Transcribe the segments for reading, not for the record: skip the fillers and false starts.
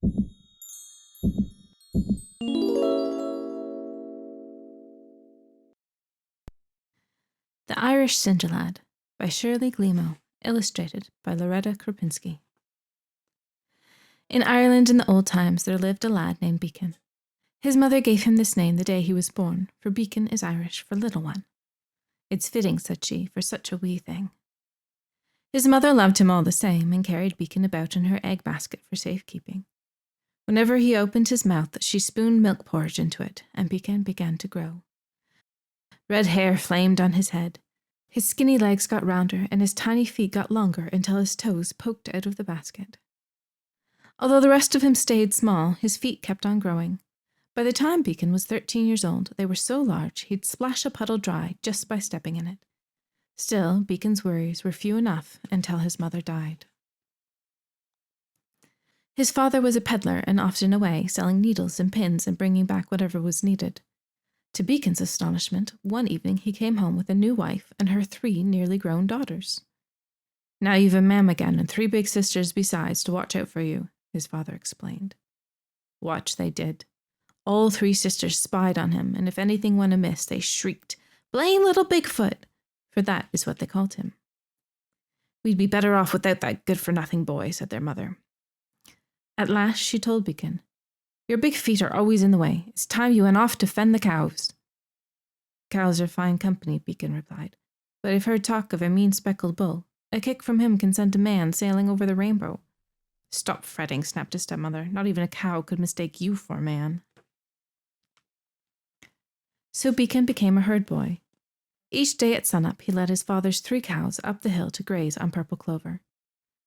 The Irish Cinderlad by Shirley Climo, illustrated by Loretta Kropinski. In Ireland in the old times there lived a lad named Becan. His mother gave him this name the day he was born, for Becan is Irish for little one. It's fitting, said she, for such a wee thing. His mother loved him all the same, and carried Becan about in her egg basket for safekeeping. Whenever he opened his mouth, she spooned milk porridge into it, and Becan began to grow. Red hair flamed on his head. His skinny legs got rounder, and his tiny feet got longer until his toes poked out of the basket. Although the rest of him stayed small, his feet kept on growing. By the time Becan was 13 years old, they were so large he'd splash a puddle dry just by stepping in it. Still, Becan's worries were few enough until his mother died. His father was a peddler and often away, selling needles and pins and bringing back whatever was needed. To Becan's astonishment, one evening he came home with a new wife and her 3 nearly grown daughters. "Now you've a mam again and 3 big sisters besides to watch out for you," his father explained. Watch they did. All 3 sisters spied on him, and if anything went amiss, they shrieked, "Blame little Bigfoot!" for that is what they called him. "We'd be better off without that good-for-nothing boy," said their mother. At last she told Becan, "Your big feet are always in the way. It's time you went off to fend the cows." "Cows are fine company," Becan replied, "but I've heard talk of a mean speckled bull. A kick from him can send a man sailing over the rainbow." "Stop fretting," snapped his stepmother. "Not even a cow could mistake you for a man." So Becan became a herd boy. Each day at sunup he led his father's 3 cows up the hill to graze on purple clover.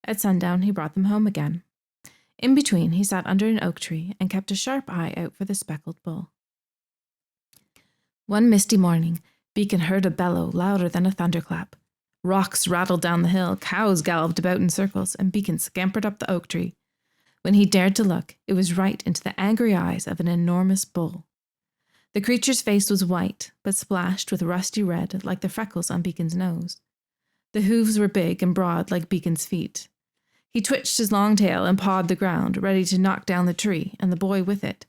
At sundown he brought them home again. In between he sat under an oak tree and kept a sharp eye out for the speckled bull. One misty morning, Becan heard a bellow louder than a thunderclap. Rocks rattled down the hill, cows galloped about in circles, and Becan scampered up the oak tree. When he dared to look, it was right into the angry eyes of an enormous bull. The creature's face was white, but splashed with rusty red like the freckles on Becan's nose. The hooves were big and broad like Becan's feet. He twitched his long tail and pawed the ground, ready to knock down the tree, and the boy with it.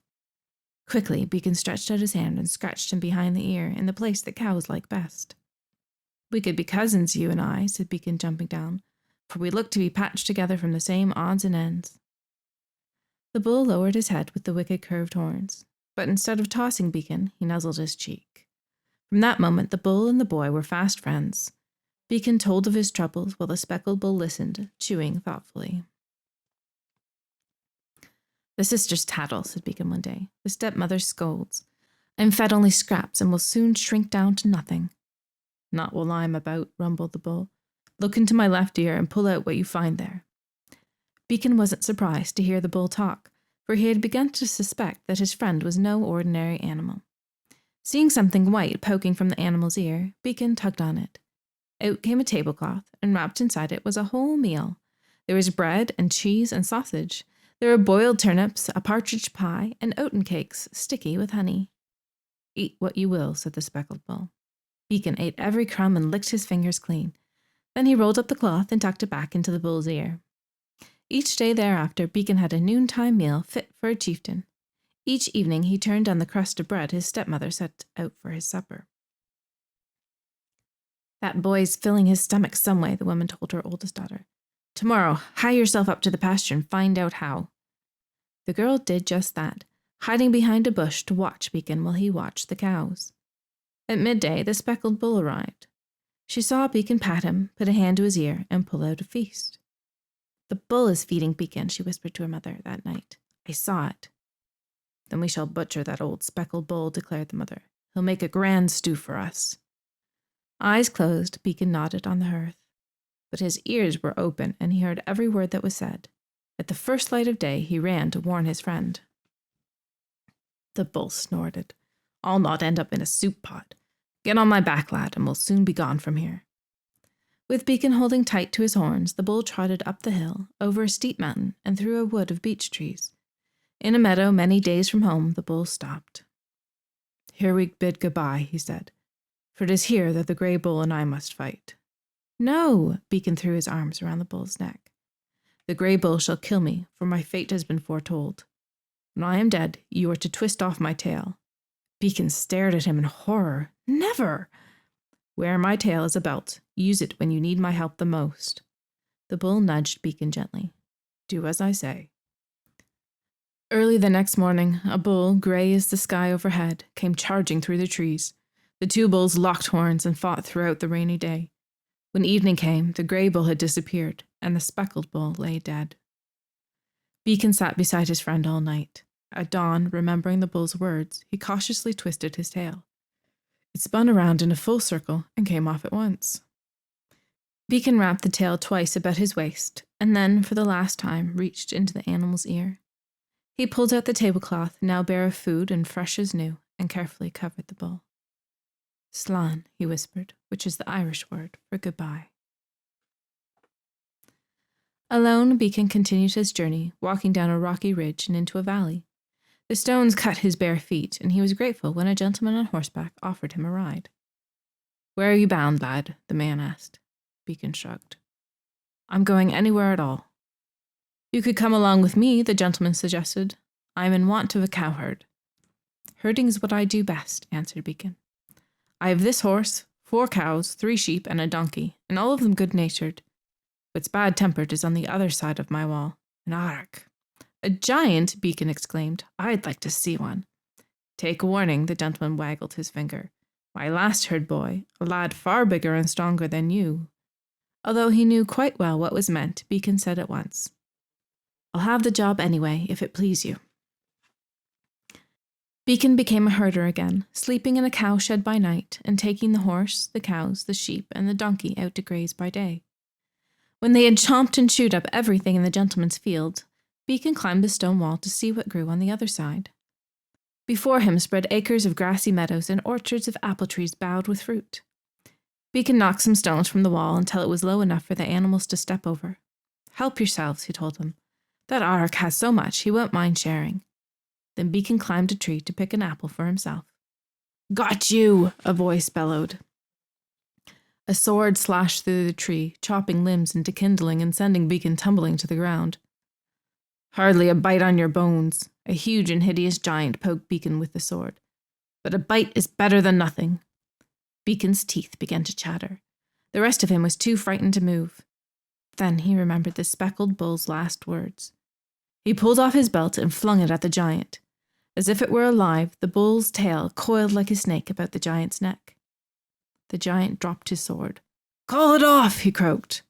Quickly, Becan stretched out his hand and scratched him behind the ear, in the place that cows like best. "We could be cousins, you and I," said Becan, jumping down, "for we look to be patched together from the same odds and ends." The bull lowered his head with the wicked curved horns, but instead of tossing Becan, he nuzzled his cheek. From that moment, the bull and the boy were fast friends. Becan told of his troubles while the speckled bull listened, chewing thoughtfully. "The sisters tattle," said Becan one day. "The stepmother scolds. I'm fed only scraps and will soon shrink down to nothing." "Not while I'm about," rumbled the bull. "Look into my left ear and pull out what you find there." Becan wasn't surprised to hear the bull talk, for he had begun to suspect that his friend was no ordinary animal. Seeing something white poking from the animal's ear, Becan tugged on it. Out came a tablecloth, and wrapped inside it was a whole meal. There was bread and cheese and sausage. There were boiled turnips, a partridge pie, and oaten cakes, sticky with honey. "Eat what you will," said the speckled bull. Becan ate every crumb and licked his fingers clean. Then he rolled up the cloth and tucked it back into the bull's ear. Each day thereafter, Becan had a noontime meal fit for a chieftain. Each evening he turned on the crust of bread his stepmother set out for his supper. "That boy's filling his stomach some way," the woman told her oldest daughter. "Tomorrow, hie yourself up to the pasture and find out how." The girl did just that, hiding behind a bush to watch Becan while he watched the cows. At midday, the speckled bull arrived. She saw Becan pat him, put a hand to his ear, and pull out a feast. "The bull is feeding Becan," she whispered to her mother that night. "I saw it." "Then we shall butcher that old speckled bull," declared the mother. "He'll make a grand stew for us." Eyes closed, Becan nodded on the hearth. But his ears were open, and he heard every word that was said. At the first light of day, he ran to warn his friend. The bull snorted. "I'll not end up in a soup pot. Get on my back, lad, and we'll soon be gone from here." With Becan holding tight to his horns, the bull trotted up the hill, over a steep mountain, and through a wood of beech trees. In a meadow many days from home, the bull stopped. "Here we bid good-bye," he said, "for it is here that the grey bull and I must fight." "No!" Becan threw his arms around the bull's neck. The grey bull shall kill me, for my fate has been foretold. When I am dead, you are to twist off my tail." Beacon stared at him in horror. "Never!" "Wear my tail as a belt. Use it when you need my help the most." The bull nudged Beacon gently. "Do as I say." Early the next morning, a bull, grey as the sky overhead, came charging through the trees. The two bulls locked horns and fought throughout the rainy day. When evening came, the grey bull had disappeared, and the speckled bull lay dead. Beacon sat beside his friend all night. At dawn, remembering the bull's words, he cautiously twisted his tail. It spun around in a full circle and came off at once. Beacon wrapped the tail twice about his waist, and then, for the last time, reached into the animal's ear. He pulled out the tablecloth, now bare of food and fresh as new, and carefully covered the bull. "Slán," he whispered, which is the Irish word for goodbye. Alone, Beacon continued his journey, walking down a rocky ridge and into a valley. The stones cut his bare feet, and he was grateful when a gentleman on horseback offered him a ride. "Where are you bound, lad?" the man asked. Beacon shrugged. "I'm going anywhere at all." "You could come along with me," the gentleman suggested. "I am in want of a cowherd." "Herding is what I do best," answered Beacon. "I have this horse, 4 cows, 3 sheep, and a donkey, and all of them good-natured. What's bad-tempered is on the other side of my wall. An ark." "A giant!" Beacon exclaimed. "I'd like to see one." "Take warning," the gentleman waggled his finger. "My last herd boy, a lad far bigger and stronger than you." Although he knew quite well what was meant, Beacon said at once, "I'll have the job anyway, if it please you." Beacon became a herder again, sleeping in a cowshed by night and taking the horse, the cows, the sheep, and the donkey out to graze by day. When they had chomped and chewed up everything in the gentleman's field, Beacon climbed the stone wall to see what grew on the other side. Before him spread acres of grassy meadows and orchards of apple trees bowed with fruit. Beacon knocked some stones from the wall until it was low enough for the animals to step over. "Help yourselves," he told them. "That ark has so much he won't mind sharing." Then Beacon climbed a tree to pick an apple for himself. "Got you!" a voice bellowed. A sword slashed through the tree, chopping limbs into kindling and sending Beacon tumbling to the ground. "Hardly a bite on your bones." A huge and hideous giant poked Beacon with the sword. "But a bite is better than nothing." Beacon's teeth began to chatter. The rest of him was too frightened to move. Then he remembered the speckled bull's last words. He pulled off his belt and flung it at the giant. As if it were alive, the bull's tail coiled like a snake about the giant's neck. The giant dropped his sword. "Call it off," he croaked.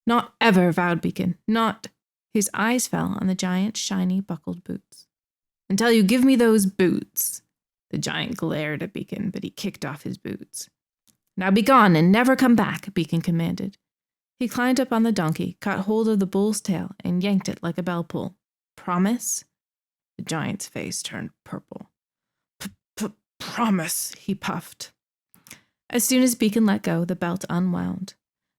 "Not ever," vowed Beacon. "Not—" His eyes fell on the giant's shiny, buckled boots. "Until you give me those boots." The giant glared at Beacon, but he kicked off his boots. "Now be gone and never come back," Beacon commanded. He climbed up on the donkey, caught hold of the bull's tail, and yanked it like a bell pull. "Promise?" The giant's face turned purple. "Promise," he puffed. As soon as Beacon let go, the belt unwound.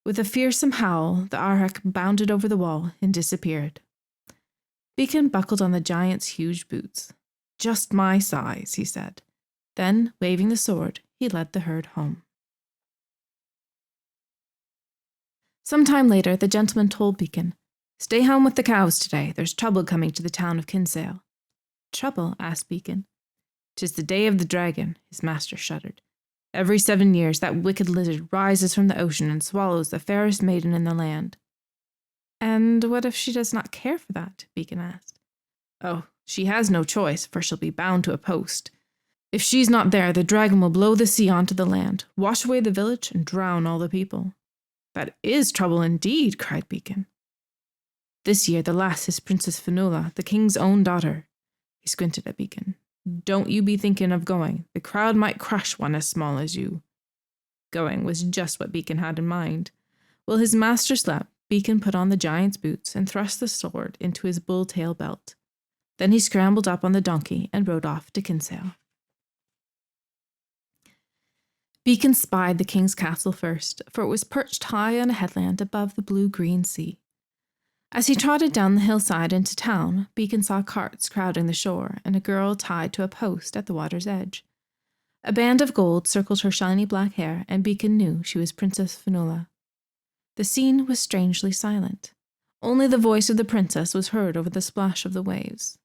With a fearsome howl, the ark bounded over the wall and disappeared. Beacon buckled on the giant's huge boots. "Just my size," he said. Then, waving the sword, he led the herd home. Some time later, the gentleman told Beacon, "Stay home with the cows today. There's trouble coming to the town of Kinsale." "Trouble?" asked Beacon. "'Tis the day of the dragon," his master shuddered. "Every 7 years that wicked lizard rises from the ocean and swallows the fairest maiden in the land." "And what if she does not care for that?" Beacon asked. "Oh, she has no choice, for she'll be bound to a post. If she's not there, the dragon will blow the sea onto the land, wash away the village, and drown all the people." "That is trouble indeed," cried Beacon. "This year the lass is Princess Fionnuala, the king's own daughter." He squinted at Beacon. "Don't you be thinking of going. The crowd might crush one as small as you." Going was just what Beacon had in mind. While his master slept, Beacon put on the giant's boots and thrust the sword into his bull-tail belt. Then he scrambled up on the donkey and rode off to Kinsale. Beacon spied the king's castle first, for it was perched high on a headland above the blue-green sea. As he trotted down the hillside into town, Beacon saw carts crowding the shore and a girl tied to a post at the water's edge. A band of gold circled her shiny black hair, and Beacon knew she was Princess Fionnuala. The scene was strangely silent. Only the voice of the princess was heard over the splash of the waves.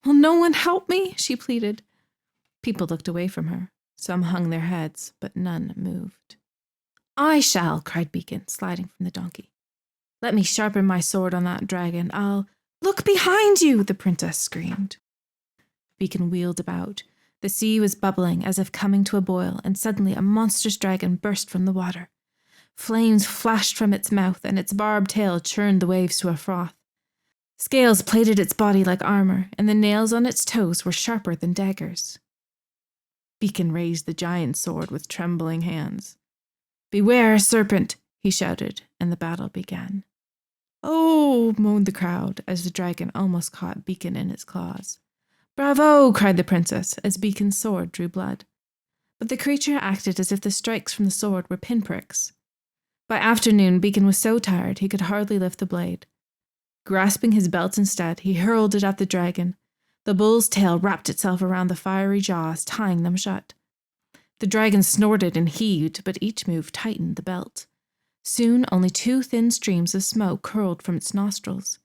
"Will no one help me?" she pleaded. People looked away from her. Some hung their heads, but none moved. "I shall," cried Becan, sliding from the donkey. "Let me sharpen my sword on that dragon. I'll—" "Look behind you!" the princess screamed. Becan wheeled about. The sea was bubbling as if coming to a boil, and suddenly a monstrous dragon burst from the water. Flames flashed from its mouth, and its barbed tail churned the waves to a froth. Scales plated its body like armor, and the nails on its toes were sharper than daggers. Becan raised the giant sword with trembling hands. "Beware, serpent!" he shouted, and the battle began. "Oh!" moaned the crowd as the dragon almost caught Becan in its claws. "Bravo!" cried the princess as Becan's sword drew blood. But the creature acted as if the strikes from the sword were pinpricks. By afternoon, Becan was so tired he could hardly lift the blade. Grasping his belt instead, he hurled it at the dragon. The bull's tail wrapped itself around the fiery jaws, tying them shut. The dragon snorted and heaved, but each move tightened the belt. Soon only two thin streams of smoke curled from its nostrils.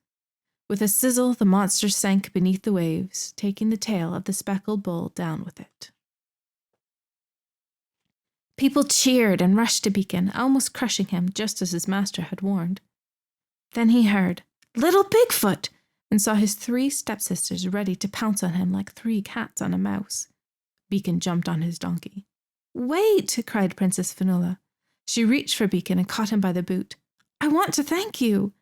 With a sizzle, the monster sank beneath the waves, taking the tail of the speckled bull down with it. People cheered and rushed to Becan, almost crushing him just as his master had warned. Then he heard, "Little Bigfoot!" and saw his 3 stepsisters ready to pounce on him like 3 cats on a mouse. Becan jumped on his donkey. "Wait!" cried Princess Fionnuala. She reached for Becan and caught him by the boot. "I want to thank you."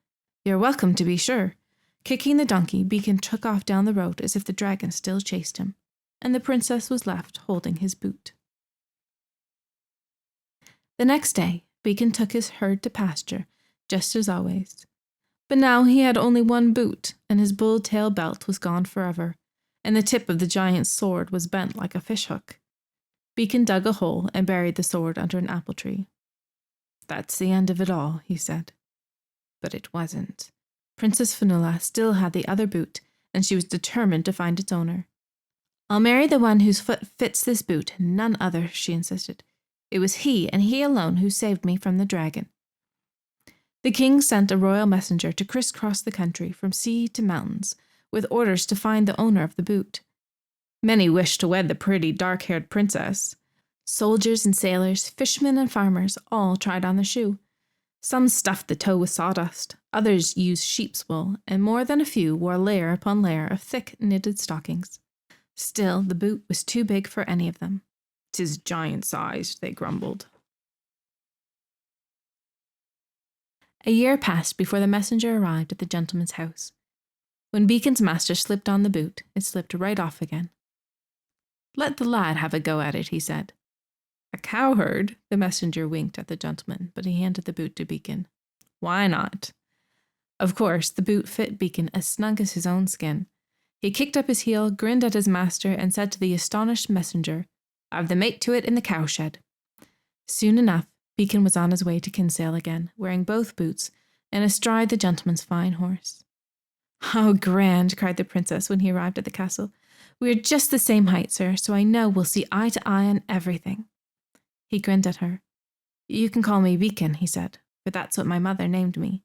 "You're welcome, to be sure." Kicking the donkey, Becan took off down the road as if the dragon still chased him, and the princess was left holding his boot. The next day, Becan took his herd to pasture, just as always. But now he had only 1 boot, and his bull-tail belt was gone forever, and the tip of the giant's sword was bent like a fishhook. Becan dug a hole and buried the sword under an apple tree. "That's the end of it all," he said. But it wasn't. Princess Fionnuala still had the other boot, and she was determined to find its owner. "I'll marry the one whose foot fits this boot, and none other," she insisted. "It was he, and he alone, who saved me from the dragon." The king sent a royal messenger to crisscross the country from sea to mountains, with orders to find the owner of the boot. Many wished to wed the pretty, dark-haired princess. Soldiers and sailors, fishermen and farmers, all tried on the shoe. Some stuffed the toe with sawdust, others used sheep's wool, and more than a few wore layer upon layer of thick knitted stockings. Still, the boot was too big for any of them. "'Tis giant-sized," they grumbled. A year passed before the messenger arrived at the gentleman's house. When Becan's master slipped on the boot, it slipped right off again. "Let the lad have a go at it," he said. "A cowherd?" The messenger winked at the gentleman, but he handed the boot to Becan. "Why not?" Of course, the boot fit Becan as snug as his own skin. He kicked up his heel, grinned at his master, and said to the astonished messenger, "I've the mate to it in the cowshed." Soon enough, Becan was on his way to Kinsale again, wearing both boots, and astride the gentleman's fine horse. "How grand!" cried the princess when he arrived at the castle. "We are just the same height, sir, so I know we'll see eye to eye on everything." He grinned at her. "You can call me Becan," he said, "for that's what my mother named me."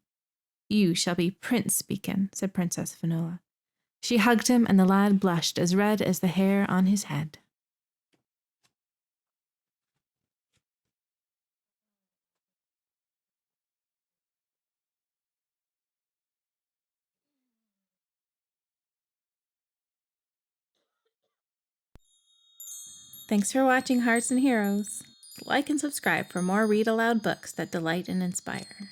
"You shall be Prince Becan," said Princess Fionnuala. She hugged him, and the lad blushed as red as the hair on his head. Thanks for watching, Hearts and Heroes. Like and subscribe for more read-aloud books that delight and inspire.